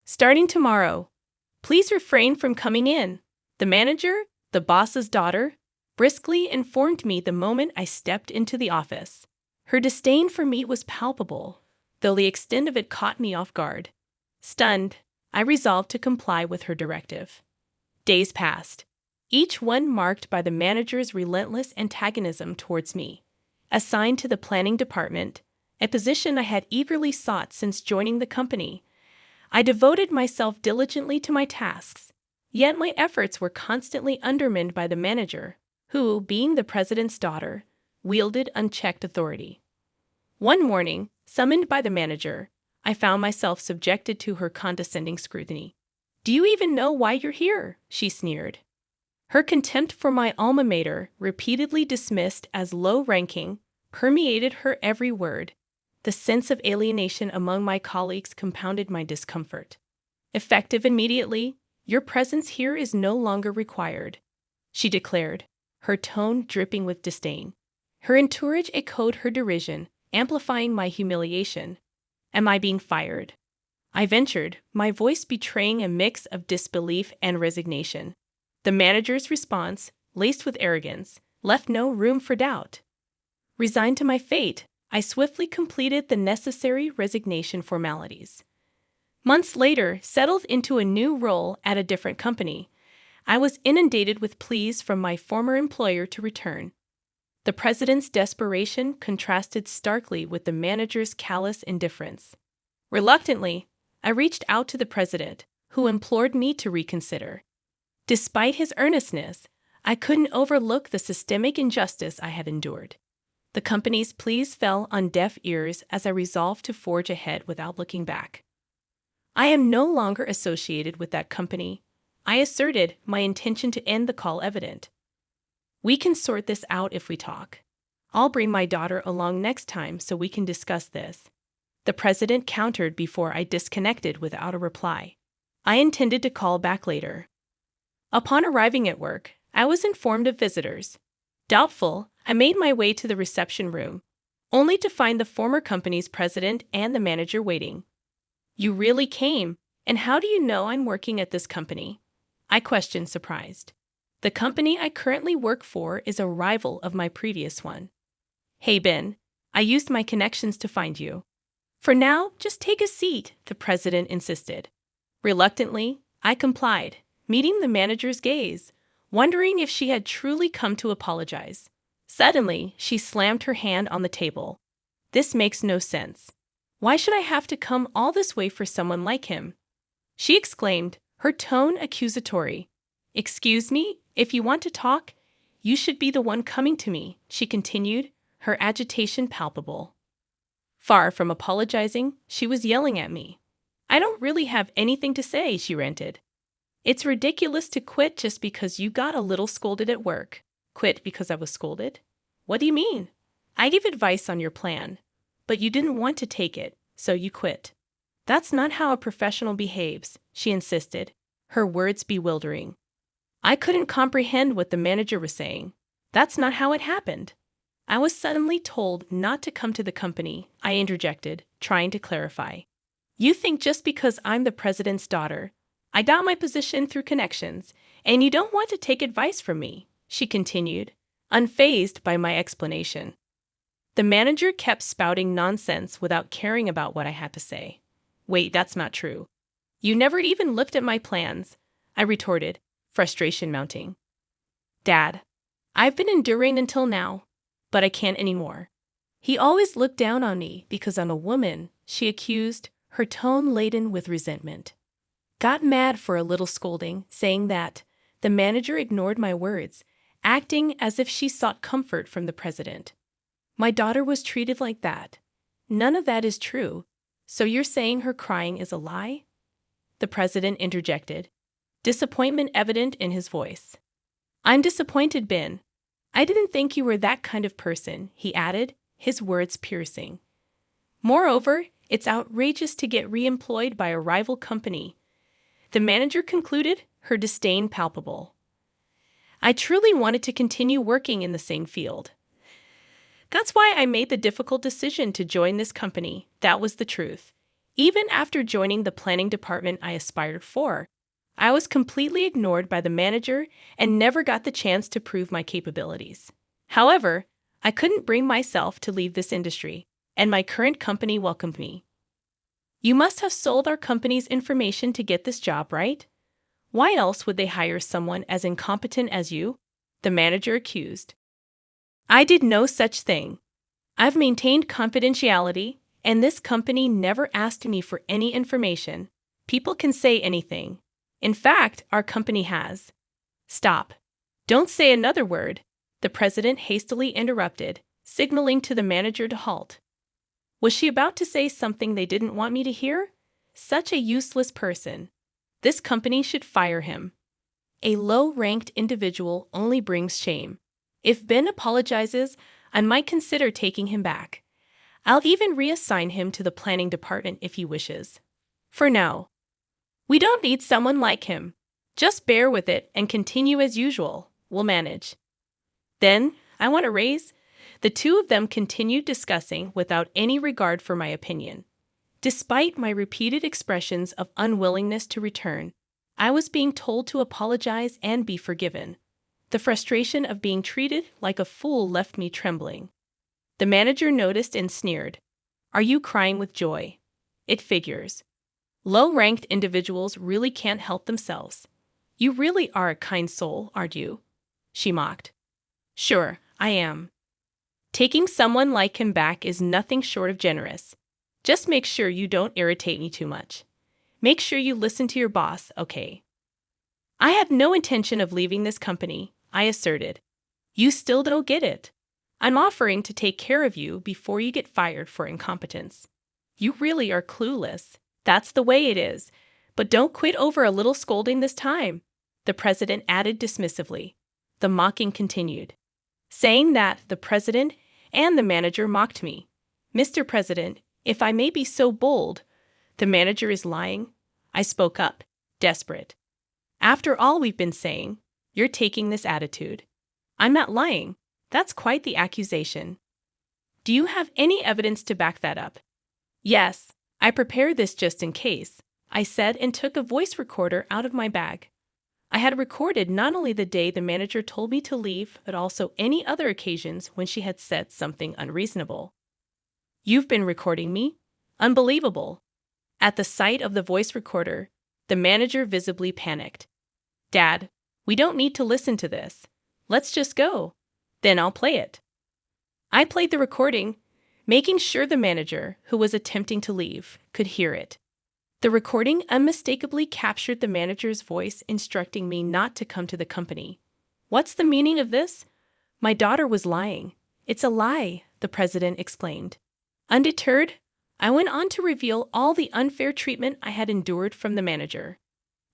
Starting tomorrow, please refrain from coming in. The manager, the boss's daughter, briskly informed me the moment I stepped into the office. Her disdain for me was palpable, though the extent of it caught me off guard. Stunned, I resolved to comply with her directive. Days passed, each one marked by the manager's relentless antagonism towards me. Assigned to the planning department, a position I had eagerly sought since joining the company, I devoted myself diligently to my tasks, yet my efforts were constantly undermined by the manager, who, being the president's daughter, wielded unchecked authority. One morning, summoned by the manager, I found myself subjected to her condescending scrutiny. "Do you even know why you're here?" she sneered. Her contempt for my alma mater, repeatedly dismissed as low-ranking, permeated her every word. The sense of alienation among my colleagues compounded my discomfort. "Effective immediately, your presence here is no longer required," she declared, her tone dripping with disdain. Her entourage echoed her derision, amplifying my humiliation. "Am I being fired?" I ventured, my voice betraying a mix of disbelief and resignation. The manager's response, laced with arrogance, left no room for doubt. Resigned to my fate, I swiftly completed the necessary resignation formalities. Months later, settled into a new role at a different company, I was inundated with pleas from my former employer to return. The president's desperation contrasted starkly with the manager's callous indifference. Reluctantly, I reached out to the president, who implored me to reconsider. Despite his earnestness, I couldn't overlook the systemic injustice I had endured. The company's pleas fell on deaf ears as I resolved to forge ahead without looking back. "I am no longer associated with that company," I asserted, my intention to end the call evident. "We can sort this out if we talk. I'll bring my daughter along next time so we can discuss this." The president countered before I disconnected without a reply. I intended to call back later. Upon arriving at work, I was informed of visitors. Doubtful, I made my way to the reception room, only to find the former company's president and the manager waiting. "You really came, and how do you know I'm working at this company?" I questioned, surprised. "The company I currently work for is a rival of my previous one." "Hey, Ben, I used my connections to find you." "For now, just take a seat," the president insisted. Reluctantly, I complied, meeting the manager's gaze, wondering if she had truly come to apologize. Suddenly, she slammed her hand on the table. "This makes no sense. Why should I have to come all this way for someone like him?" she exclaimed, her tone accusatory. "Excuse me, if you want to talk, you should be the one coming to me," she continued, her agitation palpable. Far from apologizing, she was yelling at me. "I don't really have anything to say," she ranted. "It's ridiculous to quit just because you got a little scolded at work." "Quit because I was scolded? What do you mean? I gave advice on your plan, but you didn't want to take it, so you quit." "That's not how a professional behaves," she insisted, her words bewildering. I couldn't comprehend what the manager was saying. "That's not how it happened." "I was suddenly told not to come to the company," I interjected, trying to clarify. "You think just because I'm the president's daughter, I got my position through connections, and you don't want to take advice from me," she continued, unfazed by my explanation. The manager kept spouting nonsense without caring about what I had to say. "Wait, that's not true. You never even looked at my plans," I retorted, frustration mounting. "Dad, I've been enduring until now, but I can't anymore." "He always looked down on me because I'm a woman," she accused, her tone laden with resentment. Got mad for a little scolding, saying that. The manager ignored my words, acting as if she sought comfort from the president. "My daughter was treated like that." "None of that is true. So you're saying her crying is a lie?" The president interjected, disappointment evident in his voice. "I'm disappointed, Ben. I didn't think you were that kind of person," he added, his words piercing. "Moreover, it's outrageous to get re-employed by a rival company," the manager concluded, her disdain palpable. "I truly wanted to continue working in the same field. That's why I made the difficult decision to join this company. That was the truth. Even after joining the planning department I aspired for, I was completely ignored by the manager and never got the chance to prove my capabilities. However, I couldn't bring myself to leave this industry, and my current company welcomed me. You must have sold our company's information to get this job, right? Why else would they hire someone as incompetent as you? The manager accused. I did no such thing. I've maintained confidentiality, and this company never asked me for any information. People can say anything. In fact, our company has. Stop. Don't say another word, the president hastily interrupted, signaling to the manager to halt. Was she about to say something they didn't want me to hear? Such a useless person. This company should fire him. A low-ranked individual only brings shame. If Ben apologizes, I might consider taking him back. I'll even reassign him to the planning department if he wishes. For now, we don't need someone like him. Just bear with it and continue as usual. We'll manage. Then, I want a raise. The two of them continued discussing without any regard for my opinion. Despite my repeated expressions of unwillingness to return, I was being told to apologize and be forgiven. The frustration of being treated like a fool left me trembling. The manager noticed and sneered. Are you crying with joy? It figures. Low-ranked individuals really can't help themselves. You really are a kind soul, aren't you? She mocked. Sure, I am. Taking someone like him back is nothing short of generous. Just make sure you don't irritate me too much. Make sure you listen to your boss, okay? I have no intention of leaving this company, I asserted. You still don't get it. I'm offering to take care of you before you get fired for incompetence. You really are clueless. That's the way it is. But don't quit over a little scolding this time, the president added dismissively. The mocking continued. Saying that, the president and the manager mocked me. Mr. President, if I may be so bold, the manager is lying. I spoke up, desperate. After all we've been saying, you're taking this attitude. I'm not lying. That's quite the accusation. Do you have any evidence to back that up? Yes, I prepared this just in case, I said and took a voice recorder out of my bag. I had recorded not only the day the manager told me to leave, but also any other occasions when she had said something unreasonable. You've been recording me? Unbelievable. At the sight of the voice recorder, the manager visibly panicked. Dad, we don't need to listen to this. Let's just go. Then I'll play it. I played the recording, making sure the manager, who was attempting to leave, could hear it. The recording unmistakably captured the manager's voice instructing me not to come to the company. What's the meaning of this? My daughter was lying. It's a lie, the president explained. Undeterred, I went on to reveal all the unfair treatment I had endured from the manager.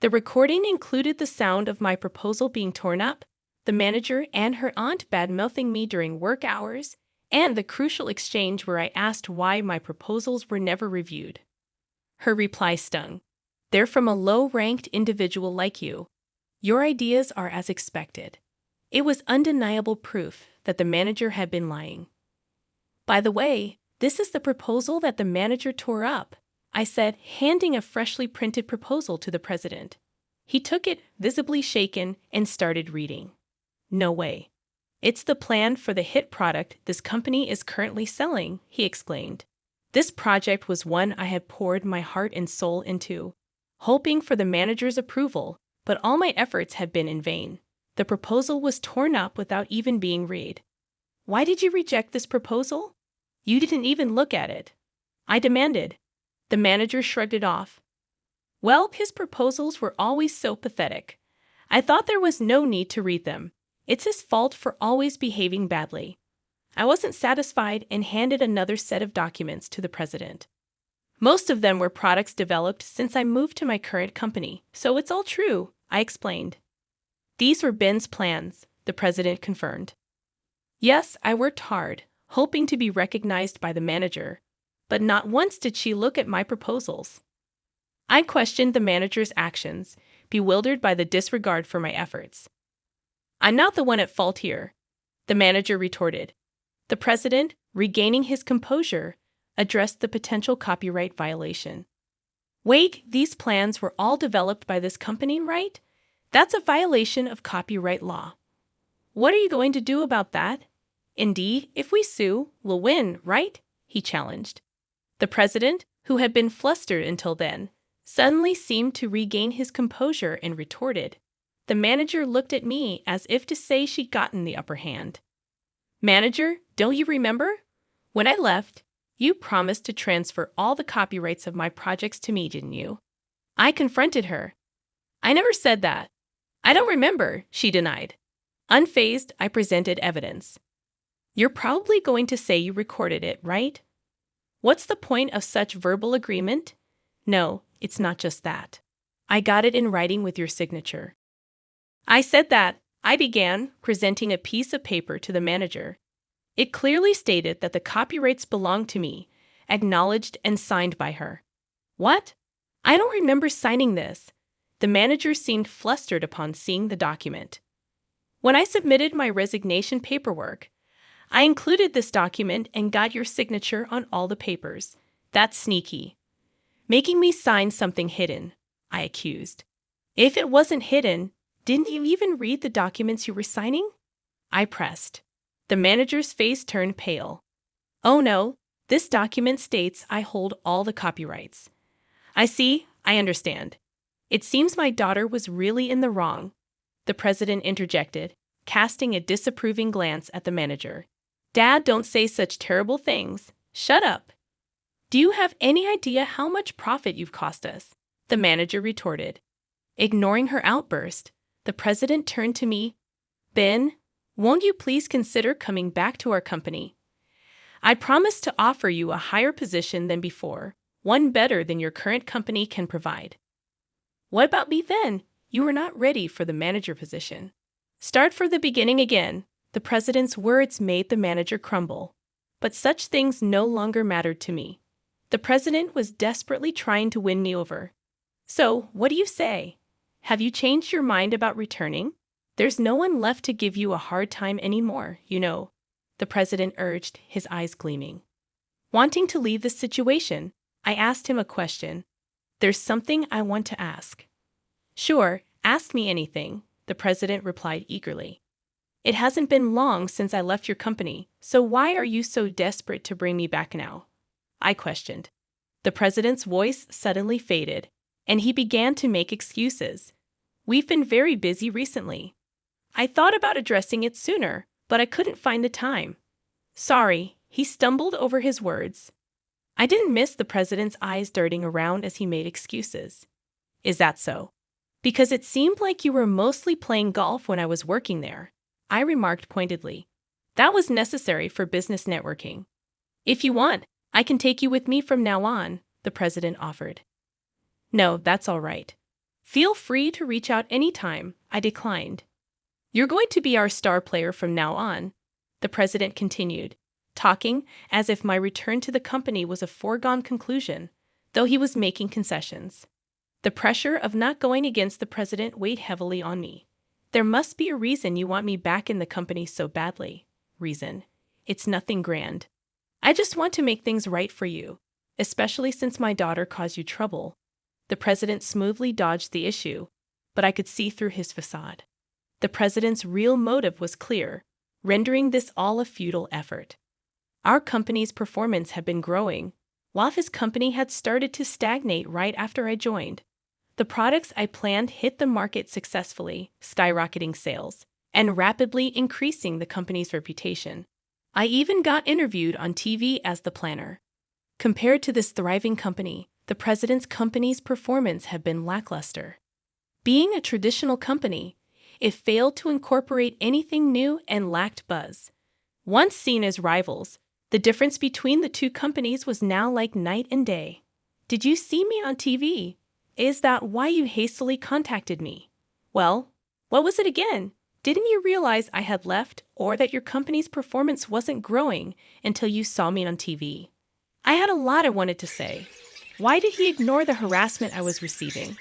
The recording included the sound of my proposal being torn up, the manager and her aunt bad-mouthing me during work hours, and the crucial exchange where I asked why my proposals were never reviewed. Her reply stung. They're from a low-ranked individual like you. Your ideas are as expected. It was undeniable proof that the manager had been lying. By the way, this is the proposal that the manager tore up, I said, handing a freshly printed proposal to the president. He took it, visibly shaken, and started reading. No way. It's the plan for the hit product this company is currently selling, he explained. This project was one I had poured my heart and soul into, hoping for the manager's approval, but all my efforts had been in vain. The proposal was torn up without even being read. Why did you reject this proposal? You didn't even look at it. I demanded. The manager shrugged it off. Well, his proposals were always so pathetic. I thought there was no need to read them. It's his fault for always behaving badly. I wasn't satisfied and handed another set of documents to the president. Most of them were products developed since I moved to my current company, so it's all true, I explained. These were Ben's plans, the president confirmed. Yes, I worked hard, hoping to be recognized by the manager, but not once did she look at my proposals. I questioned the manager's actions, bewildered by the disregard for my efforts. I'm not the one at fault here, the manager retorted. The president, regaining his composure, addressed the potential copyright violation. Wait, these plans were all developed by this company, right? That's a violation of copyright law. What are you going to do about that? Indeed, if we sue, we'll win, right? He challenged. The president, who had been flustered until then, suddenly seemed to regain his composure and retorted. The manager looked at me as if to say she'd gotten the upper hand. Manager, don't you remember? When I left, you promised to transfer all the copyrights of my projects to me, didn't you? I confronted her. I never said that. I don't remember, she denied. Unfazed, I presented evidence. You're probably going to say you recorded it, right? What's the point of such verbal agreement? No, it's not just that. I got it in writing with your signature. I said that. I began, presenting a piece of paper to the manager. It clearly stated that the copyrights belonged to me, acknowledged and signed by her. What? I don't remember signing this. The manager seemed flustered upon seeing the document. When I submitted my resignation paperwork, I included this document and got your signature on all the papers. That's sneaky. Making me sign something hidden, I accused. If it wasn't hidden, didn't you even read the documents you were signing? I pressed. The manager's face turned pale. Oh no, this document states I hold all the copyrights. I see, I understand. It seems my daughter was really in the wrong, the president interjected, casting a disapproving glance at the manager. Dad, don't say such terrible things. Shut up. Do you have any idea how much profit you've cost us? The manager retorted. Ignoring her outburst, the president turned to me. Ben, won't you please consider coming back to our company? I promise to offer you a higher position than before, one better than your current company can provide. What about me then? You were not ready for the manager position. Start from the beginning again. The president's words made the manager crumble. But such things no longer mattered to me. The president was desperately trying to win me over. So, what do you say? Have you changed your mind about returning? There's no one left to give you a hard time anymore, you know, the president urged, his eyes gleaming. Wanting to leave the situation, I asked him a question. There's something I want to ask. Sure, ask me anything, the president replied eagerly. It hasn't been long since I left your company, so why are you so desperate to bring me back now? I questioned. The president's voice suddenly faded, and he began to make excuses. We've been very busy recently. I thought about addressing it sooner, but I couldn't find the time. Sorry, he stumbled over his words. I didn't miss the president's eyes darting around as he made excuses. Is that so? Because it seemed like you were mostly playing golf when I was working there, I remarked pointedly. That was necessary for business networking. If you want, I can take you with me from now on, the president offered. No, that's all right. Feel free to reach out anytime, I declined. You're going to be our star player from now on, the president continued, talking as if my return to the company was a foregone conclusion, though he was making concessions. The pressure of not going against the president weighed heavily on me. There must be a reason you want me back in the company so badly. Reason. It's nothing grand. I just want to make things right for you, especially since my daughter caused you trouble. The president smoothly dodged the issue, but I could see through his facade. The president's real motive was clear, rendering this all a futile effort. Our company's performance had been growing, while his company had started to stagnate right after I joined. The products I planned hit the market successfully, skyrocketing sales, and rapidly increasing the company's reputation. I even got interviewed on TV as the planner. Compared to this thriving company, the president's company's performance had been lackluster. Being a traditional company, it failed to incorporate anything new and lacked buzz. Once seen as rivals, the difference between the two companies was now like night and day. Did you see me on TV? Is that why you hastily contacted me? Well, what was it again? Didn't you realize I had left or that your company's performance wasn't growing until you saw me on TV? I had a lot I wanted to say. Why did he ignore the harassment I was receiving?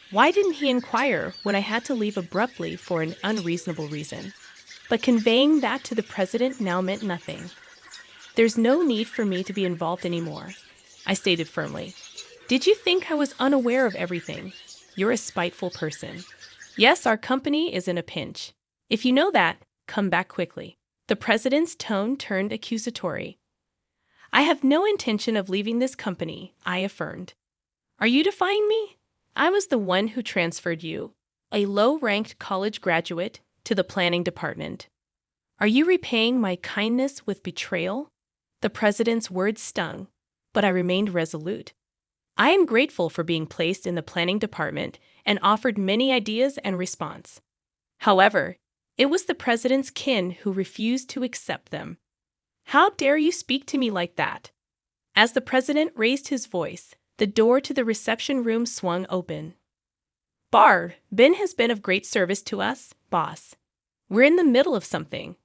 Why didn't he inquire when I had to leave abruptly for an unreasonable reason? But conveying that to the president now meant nothing. There's no need for me to be involved anymore, I stated firmly. Did you think I was unaware of everything? You're a spiteful person. Yes, our company is in a pinch. If you know that, come back quickly. The president's tone turned accusatory. I have no intention of leaving this company, I affirmed. Are you defying me? I was the one who transferred you, a low-ranked college graduate, to the planning department. Are you repaying my kindness with betrayal? The president's words stung, but I remained resolute. I am grateful for being placed in the planning department and offered many ideas and response. However, it was the president's kin who refused to accept them. How dare you speak to me like that? As the president raised his voice, the door to the reception room swung open. Ben has been of great service to us, boss. We're in the middle of something.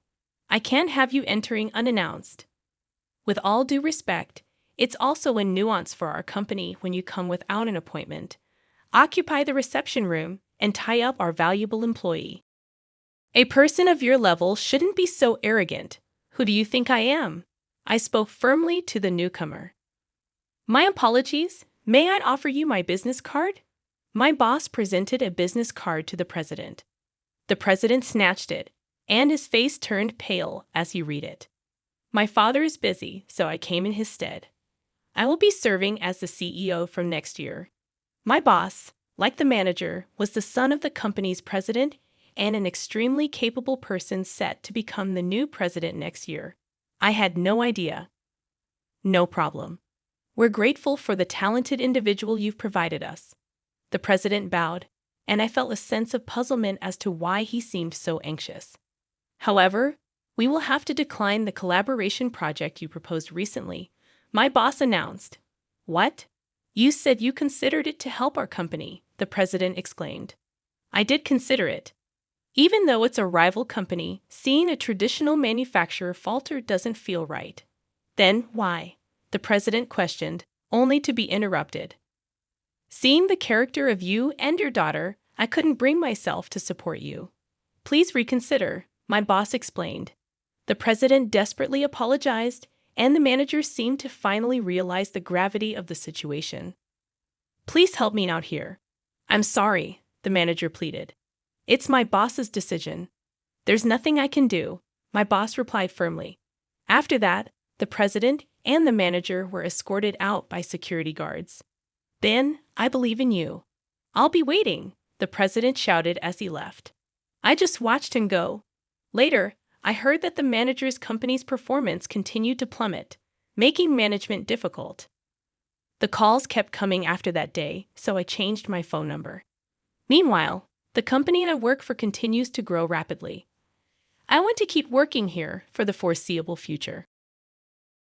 I can't have you entering unannounced. With all due respect, it's also a nuance for our company when you come without an appointment. Occupy the reception room and tie up our valuable employee. A person of your level shouldn't be so arrogant. Who do you think I am? I spoke firmly to the newcomer. My apologies. May I offer you my business card? My boss presented a business card to the president. The president snatched it, and his face turned pale as he read it. My father is busy, so I came in his stead. I will be serving as the CEO from next year. My boss, like the manager, was the son of the company's president and an extremely capable person set to become the new president next year. I had no idea. No problem. We're grateful for the talented individual you've provided us. The president bowed, and I felt a sense of puzzlement as to why he seemed so anxious. However, we will have to decline the collaboration project you proposed recently, my boss announced. What? You said you considered it to help our company, the president exclaimed. I did consider it. Even though it's a rival company, seeing a traditional manufacturer falter doesn't feel right. Then why? The president questioned, only to be interrupted. Seeing the character of you and your daughter, I couldn't bring myself to support you. Please reconsider, my boss explained. The president desperately apologized, and the manager seemed to finally realize the gravity of the situation. Please help me out here. I'm sorry, the manager pleaded. It's my boss's decision. There's nothing I can do, my boss replied firmly. After that, the president and the manager were escorted out by security guards. Ben, I believe in you. I'll be waiting, the president shouted as he left. I just watched him go. Later, I heard that the manager's company's performance continued to plummet, making management difficult. The calls kept coming after that day, so I changed my phone number. Meanwhile, the company I work for continues to grow rapidly. I want to keep working here for the foreseeable future.